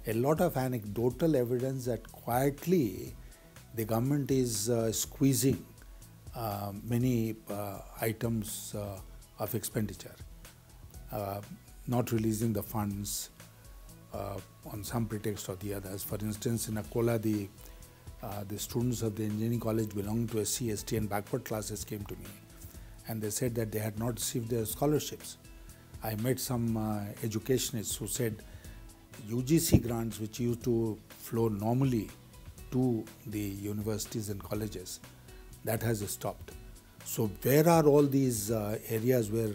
a lot of anecdotal evidence that quietly the government is squeezing many items of expenditure, not releasing the funds on some pretext or the others. For instance, in Akola, the students of the engineering college belonging to SC, ST and backward classes came to me, and they said that they had not received their scholarships. I met some educationists who said UGC grants, which used to flow normally to the universities and colleges, that has stopped. So where are all these areas where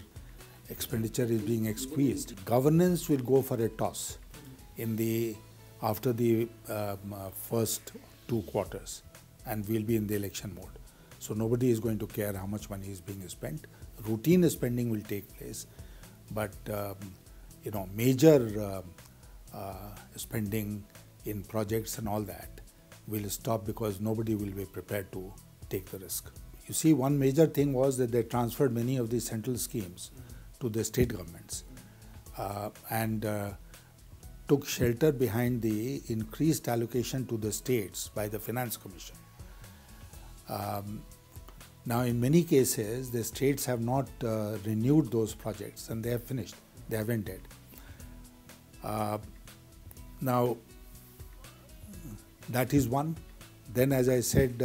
expenditure is being squeezed? Governance will go for a toss after the first 2 quarters, and we'll be in the election mode. So nobody is going to care how much money is being spent. Routine spending will take place, but major spending in projects and all that will stop because nobody will be prepared to take the risk. You see, one major thing was that they transferred many of the central schemes to the state governments and took shelter behind the increased allocation to the states by the Finance Commission. Now, in many cases, the states have not renewed those projects and they have finished, they have ended. Now, that is one. Then, as I said,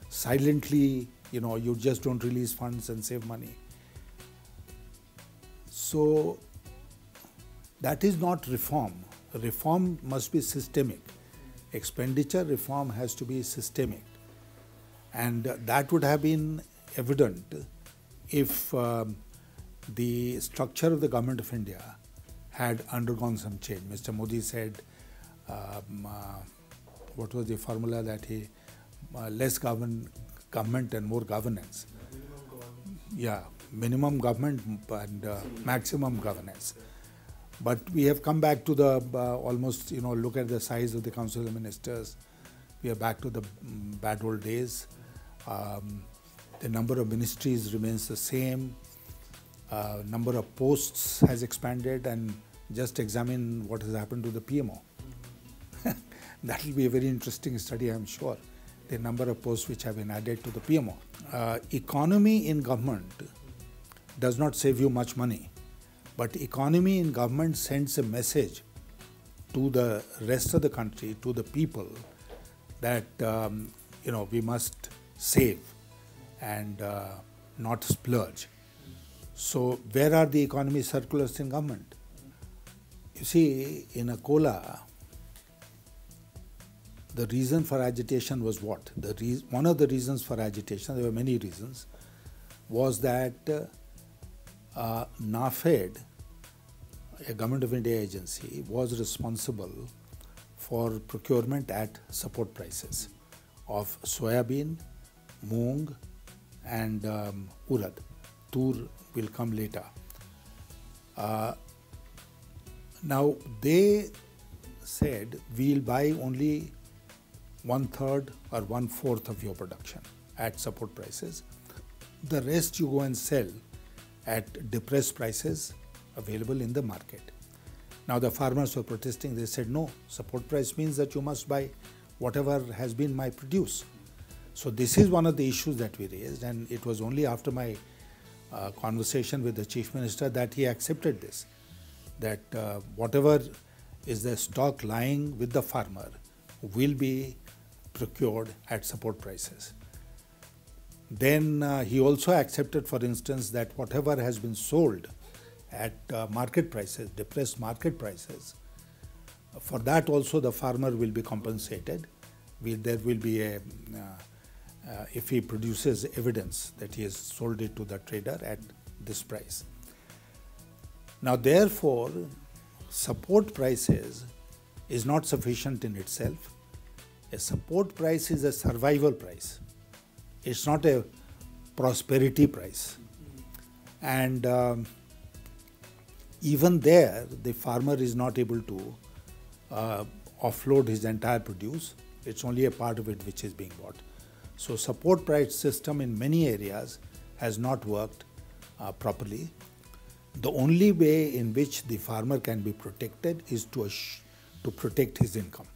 silently, you just don't release funds and save money. So, that is not reform. Reform must be systemic. Expenditure reform has to be systemic. And that would have been evident if the structure of the government of India had undergone some change. Mr. Modi said, what was the formula that he, less government and more governance. Yeah, minimum government and maximum governance. But we have come back to the almost, look at the size of the Council of Ministers. We are back to the bad old days. The number of ministries remains the same. Number of posts has expanded, and just examine what has happened to the PMO. That will be a very interesting study, I'm sure. The number of posts which have been added to the PMO. Economy in government does not save you much money, but economy in government sends a message to the rest of the country, to the people, that we must save and not splurge. So where are the economy circulars in government? You see, in Akola, the reason for agitation was what? One of the reasons for agitation, there were many reasons, was that NAFED, a Government of India agency, was responsible for procurement at support prices of soybean, moong and urad. Tur will come later. Now they said, we'll buy only 1/3 or 1/4 of your production at support prices. The rest you go and sell at depressed prices available in the market. Now the farmers were protesting. They said, no, support price means that you must buy whatever has been my produce. So this is one of the issues that we raised, and it was only after my conversation with the Chief Minister that he accepted this, that whatever is the stock lying with the farmer will be procured at support prices. Then he also accepted, for instance, that whatever has been sold at market prices, depressed market prices, for that also the farmer will be compensated. There will be a, if he produces evidence that he has sold it to the trader at this price. Now therefore, support prices is not sufficient in itself. A support price is a survival price. It's not a prosperity price. And even there, the farmer is not able to offload his entire produce. It's only a part of it which is being bought. So support price system in many areas has not worked the only way in which the farmer can be protected is to to protect his income.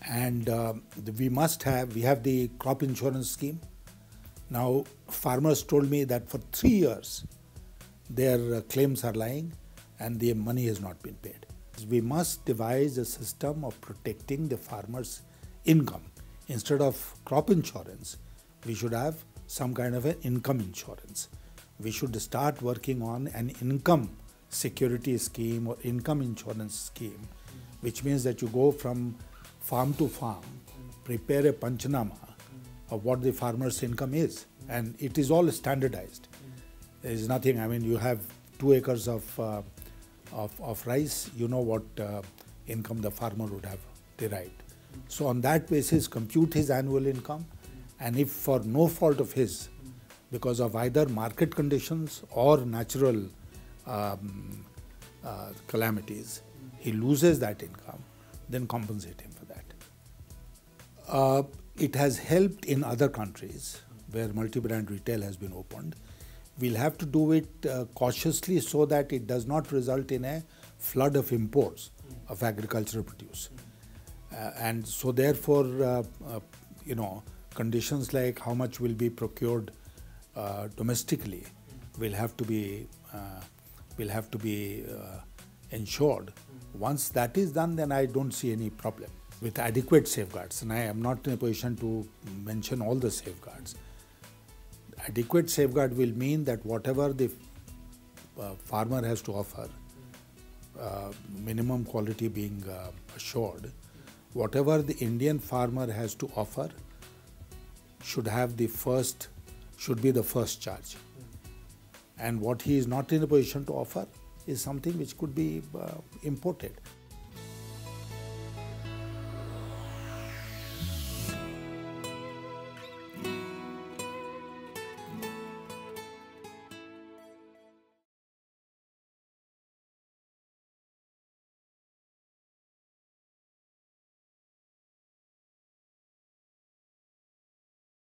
And we have the crop insurance scheme. Now, farmers told me that for 3 years, their claims are lying and the money has not been paid. We must devise a system of protecting the farmer's income. Instead of crop insurance, we should have some kind of an income insurance. We should start working on an income security scheme or income insurance scheme, which means that you go from farm to farm, prepare a Panchanama of what the farmer's income is, and it is all standardized. There is nothing, I mean, you have 2 acres of rice, you know what income the farmer would have derived. So on that basis, compute his annual income, and if for no fault of his, because of either market conditions or natural calamities, he loses that income, then compensate him for that. It has helped in other countries where multi-brand retail has been opened. We'll have to do it cautiously so that it does not result in a flood of imports of agricultural produce. And so therefore, conditions like how much will be procured domestically will have to be ensured. Once that is done, then I don't see any problem with adequate safeguards. And I am not in a position to mention all the safeguards. Adequate safeguard will mean that whatever the farmer has to offer, minimum quality being assured, whatever the Indian farmer has to offer should be the first charge. And what he is not in a position to offer is something which could be imported.